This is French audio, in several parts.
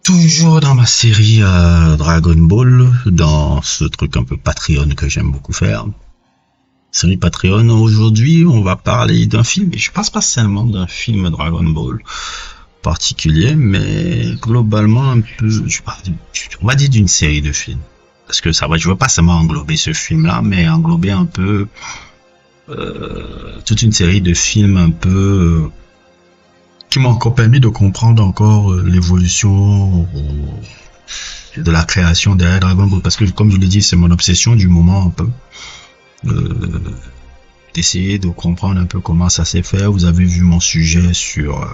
Toujours dans ma série Dragon Ball, dans ce truc un peu Patreon que j'aime beaucoup faire. Série Patreon, aujourd'hui on va parler d'un film, et je passe pas seulement d'un film Dragon Ball particulier, mais globalement un peu, on va dire d'une série de films. Parce que ça va, je veux pas seulement englober ce film-là, mais englober un peu toute une série de films un peu qui m'ont encore permis de comprendre encore l'évolution de la création derrière Dragon Ball, parce que comme je l'ai dit, c'est mon obsession du moment un peu, d'essayer de comprendre un peu comment ça s'est fait. Vous avez vu mon sujet sur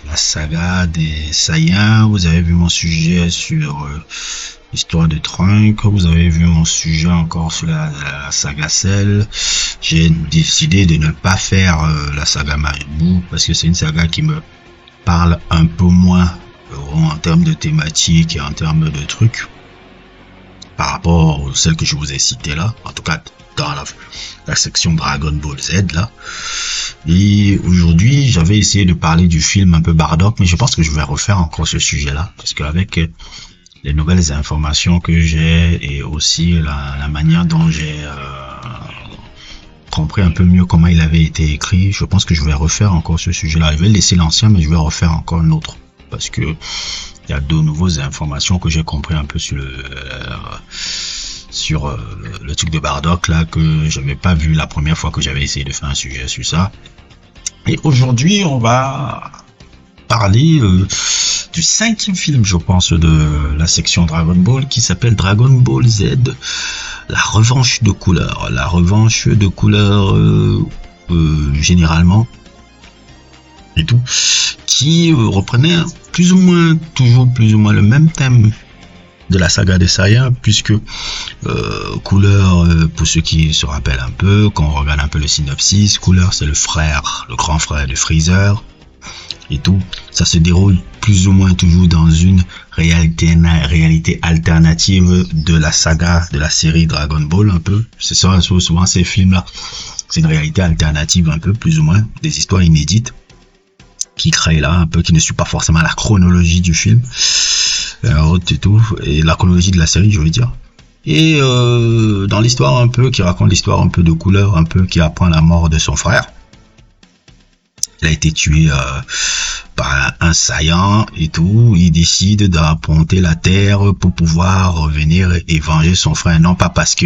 la saga des Saiyans, vous avez vu mon sujet sur l'histoire de Trunks, vous avez vu mon sujet encore sur la saga Cell. J'ai décidé de ne pas faire la saga Majin Buu parce que c'est une saga qui me parle un peu moins en termes de thématique et en termes de trucs par rapport à celle que je vous ai citée là, en tout cas dans la section Dragon Ball Z là. Et aujourd'hui j'avais essayé de parler du film un peu Bardock, mais je pense que je vais refaire encore ce sujet là, parce qu'avec les nouvelles informations que j'ai et aussi la manière dont j'ai compris un peu mieux comment il avait été écrit, je pense que je vais refaire encore ce sujet-là. Je vais laisser l'ancien, mais je vais refaire encore un autre, parce que il y a de nouvelles informations que j'ai compris un peu sur le truc de Bardock là, que j'avais pas vu la première fois que j'avais essayé de faire un sujet sur ça. Et aujourd'hui on va parler du 5e film, je pense, de la section Dragon Ball, qui s'appelle Dragon Ball Z, la revanche de couleur. La revanche de couleur, généralement, et tout, qui reprenait toujours plus ou moins le même thème de la saga des Saiyans, puisque Couleur, pour ceux qui se rappellent un peu, quand on regarde un peu le synopsis, Couleur c'est le grand frère de Freezer, et tout, ça se déroule plus ou moins toujours dans une réalité alternative de la saga, de la série Dragon Ball un peu. C'est ça, souvent ces films-là, c'est une réalité alternative un peu, plus ou moins, des histoires inédites qui créent là un peu, qui ne suit pas forcément la chronologie du film, et tout, et la chronologie de la série, je veux dire. Et dans l'histoire un peu, qui raconte l'histoire un peu de Couleur, un peu qui apprend la mort de son frère. Il a été tué par un Saiyan et tout. Il décide d'apponter la terre pour pouvoir revenir et venger son frère. Non pas parce que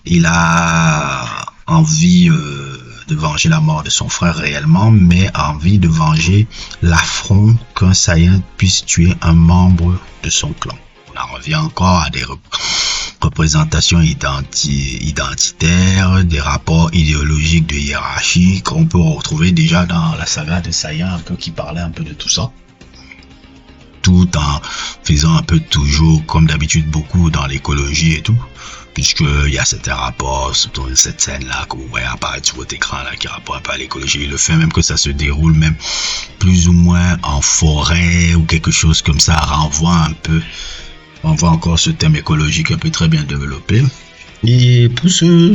il a envie de venger la mort de son frère réellement, mais envie de venger l'affront qu'un Saiyan puisse tuer un membre de son clan. On en revient encore à des représentations identitaires, des rapports idéologiques de hiérarchie qu'on peut retrouver déjà dans la saga de Saiyan, un peu, qui parlait un peu de tout ça, tout en faisant un peu toujours comme d'habitude beaucoup dans l'écologie et tout, puisque il y a certains rapports, surtout cette scène là que vous voyez apparaître sur votre écran là, qui rapporte un peu à l'écologie. Le fait même que ça se déroule même plus ou moins en forêt ou quelque chose comme ça renvoie un peu. On voit encore ce thème écologique un peu très bien développé. Et pour ce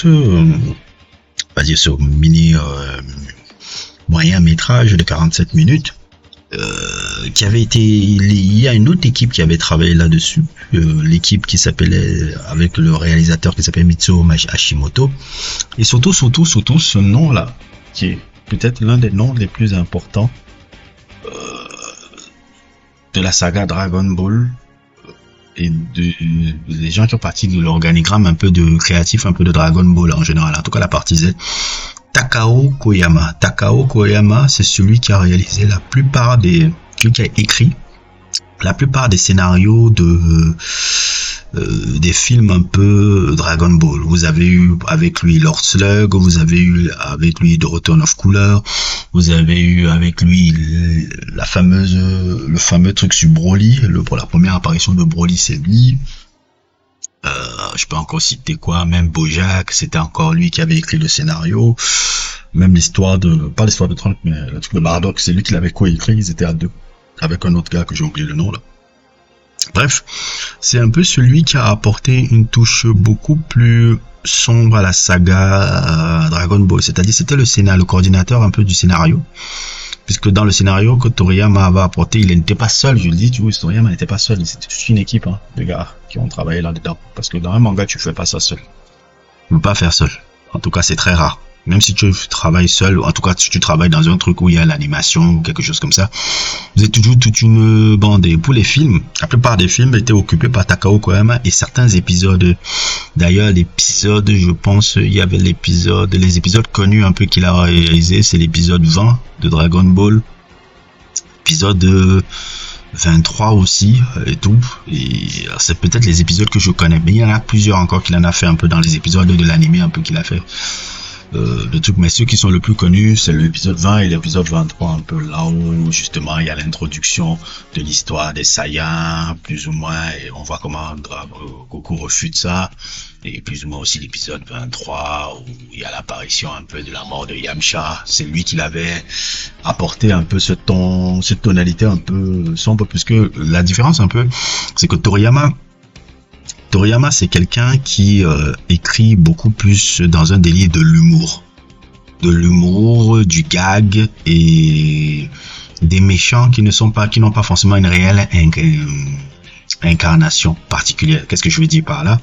on va dire ce mini moyen métrage de 47 minutes, qui avait été, il y a une autre équipe qui avait travaillé là-dessus, l'équipe qui s'appelait, avec le réalisateur qui s'appelle Mitsuo Hashimoto, et surtout ce nom-là, qui est peut-être l'un des noms les plus importants de la saga Dragon Ball, et des gens qui ont parti de l'organigramme un peu de créatif, un peu de Dragon Ball en général, en tout cas la partie Z. Takao Koyama. Takao Koyama, c'est celui qui a réalisé celui qui a écrit la plupart des scénarios des films un peu Dragon Ball. Vous avez eu avec lui Lord Slug, vous avez eu avec lui The Return of Cooler, vous avez eu avec lui le fameux truc sur Broly, pour la première apparition de Broly, c'est lui. Je peux encore citer quoi, même Bojack, c'était encore lui qui avait écrit le scénario. Même pas l'histoire de Trunks, mais le truc de Bardock, c'est lui qui l'avait coécrit, ils étaient à deux, avec un autre gars que j'ai oublié le nom là. Bref, c'est un peu celui qui a apporté une touche beaucoup plus sombre à la saga Dragon Ball. C'est-à-dire, c'était le scénario, le coordinateur un peu du scénario. Puisque dans le scénario que Toriyama avait apporté, il n'était pas seul, je le dis, tu vois, Toriyama n'était pas seul, c'était toute une équipe de gars qui ont travaillé là-dedans. Parce que dans un manga, tu fais pas ça seul. Tu peux pas faire seul. En tout cas, c'est très rare. Même si tu travailles seul, en tout cas, si tu travailles dans un truc où il y a l'animation ou quelque chose comme ça, vous êtes toujours toute une bande. Et pour les films, la plupart des films étaient occupés par Takao Koyama et certains épisodes. D'ailleurs, l'épisode, je pense, il y avait les épisodes connus un peu qu'il a réalisé, c'est l'épisode 20 de Dragon Ball, épisode 23 aussi et tout. Et c'est peut-être les épisodes que je connais, mais il y en a plusieurs encore qu'il en a fait un peu dans les épisodes de l'anime un peu qu'il a fait. Le truc, mais ceux qui sont le plus connus, c'est l'épisode 20 et l'épisode 23, un peu là où justement il y a l'introduction de l'histoire des Saiyans, plus ou moins, et on voit comment Goku refute ça, et plus ou moins aussi l'épisode 23 où il y a l'apparition un peu de la mort de Yamcha. C'est lui qui l'avait apporté un peu cette tonalité un peu sombre, puisque la différence un peu, c'est que Toriyama, c'est quelqu'un qui écrit beaucoup plus dans un délire de l'humour, du gag et des méchants qui n'ont pas forcément une réelle incarnation particulière. Qu'est-ce que je veux dire par là?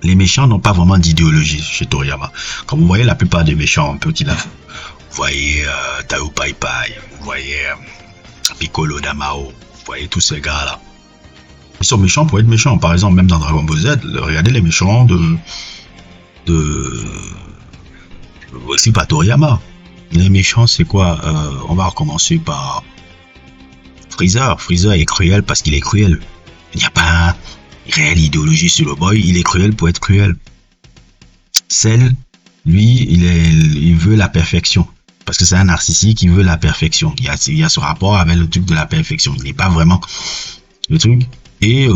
Les méchants n'ont pas vraiment d'idéologie chez Toriyama. Comme vous voyez, la plupart des méchants un peu qu'il a, vous voyez Tao Pai Pai, vous voyez Piccolo Damao, vous voyez tous ces gars-là. Ils sont méchants pour être méchants. Par exemple, même dans Dragon Ball Z, regardez les méchants aussi par Toriyama. Les méchants, c'est quoi? On va recommencer par Freezer. Freezer est cruel parce qu'il est cruel. Il n'y a pas une réelle idéologie sur le boy. Il est cruel pour être cruel. Cell, lui, il veut la perfection. Parce que c'est un narcissique qui veut la perfection. Il y a ce rapport avec le truc de la perfection. Il n'est pas vraiment le truc. Et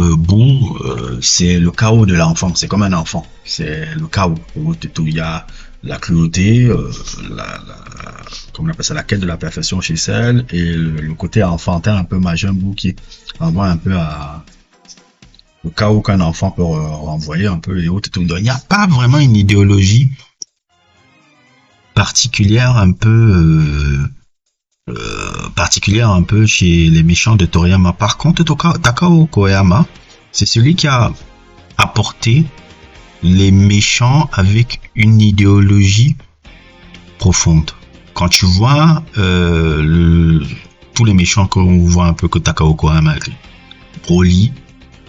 c'est le chaos de l'enfant, c'est comme un enfant, c'est le chaos. Il y a la cruauté, comme on appelle ça, la quête de la perfection chez Cell, et le côté enfantin un peu Majin Buu qui renvoie un peu à le chaos qu'un enfant peut renvoyer un peu et autres. Il n'y a pas vraiment une idéologie particulière un peu chez les méchants de Toriyama. Par contre, Takao Koyama, c'est celui qui a apporté les méchants avec une idéologie profonde. Quand tu vois tous les méchants qu'on voit un peu que Takao Koyama a écrit, Broly,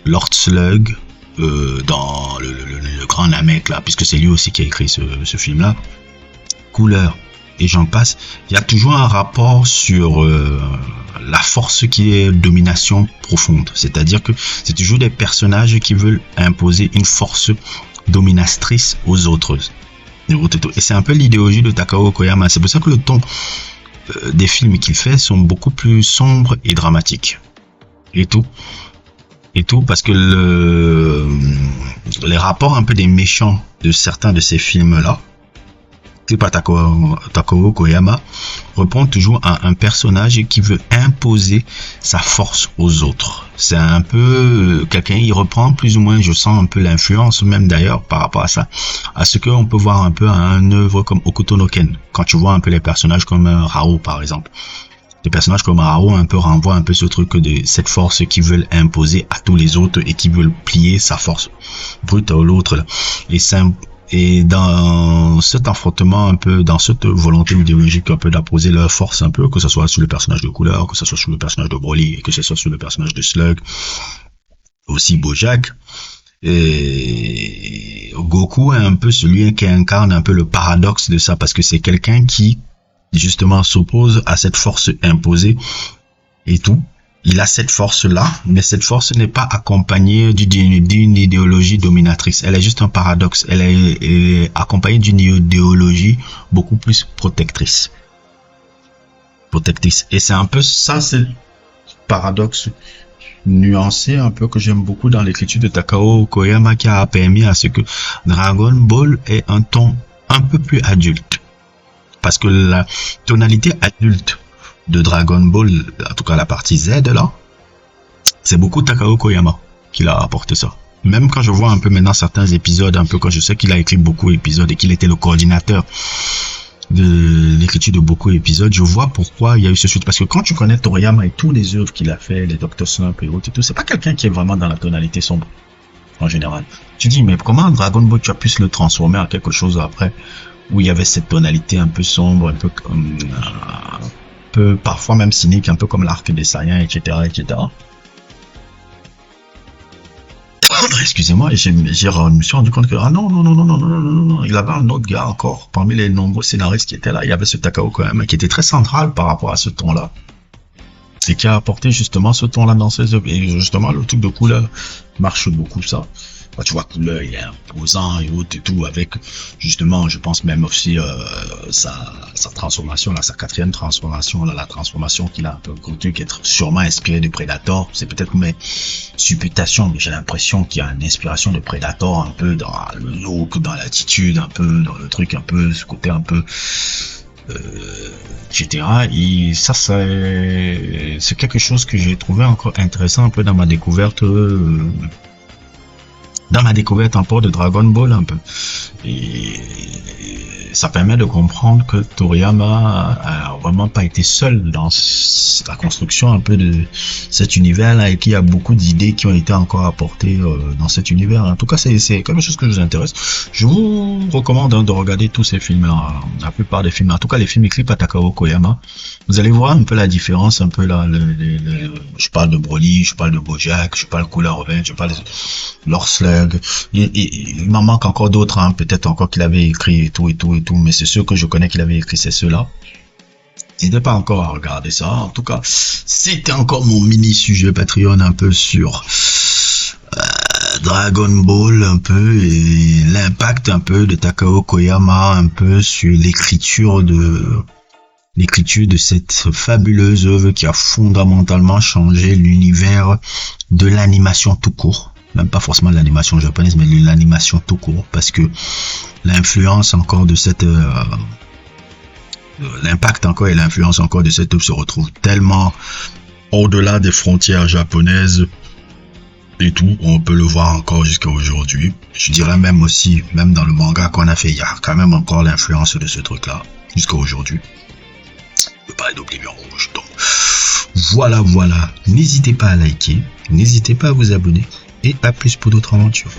Lord Slug, dans le grand Namek là, puisque c'est lui aussi qui a écrit ce film-là, Couleur, et j'en passe, il y a toujours un rapport sur la force qui est domination profonde. C'est-à-dire que c'est toujours des personnages qui veulent imposer une force dominatrice aux autres. Et c'est un peu l'idéologie de Takao Koyama. C'est pour ça que le ton des films qu'il fait sont beaucoup plus sombres et dramatiques. Et tout, parce que les rapports un peu des méchants de certains de ces films-là, Takao Koyama reprend toujours à un personnage qui veut imposer sa force aux autres. C'est un peu quelqu'un, il reprend plus ou moins, je sens un peu l'influence même d'ailleurs par rapport à ça, à ce qu'on peut voir un peu à un œuvre comme Hokuto no Ken. Quand tu vois un peu les personnages comme Rao par exemple. Les personnages comme Rao un peu renvoient un peu ce truc de cette force qui veulent imposer à tous les autres et qui veulent plier sa force brute à l'autre là. Et dans cet affrontement un peu, dans cette volonté idéologique un peu d'imposer leur force un peu, que ce soit sur le personnage de Couleur, que ce soit sur le personnage de Broly, que ce soit sur le personnage de Slug, aussi Bojack, et Goku est un peu celui qui incarne un peu le paradoxe de ça, parce que c'est quelqu'un qui, justement, s'oppose à cette force imposée et tout. Il a cette force-là, mais cette force n'est pas accompagnée d'une idéologie dominatrice. Elle est juste un paradoxe. Elle est accompagnée d'une idéologie beaucoup plus protectrice. Et c'est un peu ça, c'est paradoxe nuancé un peu que j'aime beaucoup dans l'écriture de Takao Koyama, qui a permis à ce que Dragon Ball ait un ton un peu plus adulte. Parce que la tonalité adulte de Dragon Ball, en tout cas la partie Z là, C'est beaucoup Takao Koyama qui l'a apporté ça. Même quand je vois un peu maintenant certains épisodes, un peu quand je sais qu'il a écrit beaucoup d'épisodes et qu'il était le coordinateur de l'écriture de beaucoup d'épisodes, je vois pourquoi il y a eu ce suite. Parce que quand tu connais Toriyama et tous les œuvres qu'il a fait, les Dr. Slump et autres et tout, c'est pas quelqu'un qui est vraiment dans la tonalité sombre, en général. Tu dis, mais comment Dragon Ball, tu as pu le transformer en quelque chose après, où il y avait cette tonalité un peu sombre, un peu comme, un peu, parfois même cynique, un peu comme l'arc des Saiyans, etc., etc. Excusez-moi, et je me suis rendu compte que, ah non, non, non, non, non, non, non, non, non, il avait un autre gars encore, parmi les nombreux scénaristes qui étaient là, il y avait ce Takao quand même, qui était très central par rapport à ce ton-là. C'est qui a apporté justement ce ton-là dans ses œuvres. Et justement, le truc de couleur marche beaucoup, ça. Bah, tu vois, couleur, il est imposant et autres et tout, avec, justement, je pense même aussi, sa transformation, là, sa quatrième transformation, là, la transformation qu'il a un peu contenu, qui est sûrement inspirée de Predator. C'est peut-être mes supputations, mais j'ai l'impression qu'il y a une inspiration de Predator un peu dans le look, dans l'attitude, un peu, dans le truc, un peu, ce côté un peu, etc. Et ça, c'est quelque chose que j'ai trouvé encore intéressant un peu dans ma découverte, encore de Dragon Ball un peu. Et ça permet de comprendre que Toriyama a vraiment pas été seul dans la construction un peu de cet univers-là et qu'il y a beaucoup d'idées qui ont été encore apportées dans cet univers. En tout cas, c'est quelque chose que je vous intéresse. Je vous recommande de regarder tous ces films, la plupart des films, en tout cas les films écrits par Takao Koyama. Vous allez voir un peu la différence, un peu là, je parle de Broly, je parle de Bojack, je parle de Cooler Revenge, je parle de Lord Slug. Il m'en manque encore d'autres, hein, peut-être encore qu'il avait écrit et tout, mais c'est ceux que je connais qu'il avait écrit, c'est ceux-là. N'hésitez pas encore à regarder ça. En tout cas, c'était encore mon mini sujet Patreon un peu sur Dragon Ball un peu et l'impact un peu de Takao Koyama un peu sur l'écriture de cette fabuleuse œuvre qui a fondamentalement changé l'univers de l'animation tout court. Même pas forcément l'animation japonaise, mais l'animation tout court, parce que l'influence encore de cette l'impact encore et l'influence encore de cette œuvre se retrouve tellement au-delà des frontières japonaises et tout, on peut le voir encore jusqu'à aujourd'hui. Je dirais même aussi, même dans le manga qu'on a fait, il y a quand même encore l'influence de ce truc-là jusqu'à aujourd'hui. Je peux parler d'Oblivion Rouge, donc voilà. N'hésitez pas à liker, n'hésitez pas à vous abonner. Et à plus pour d'autres aventures.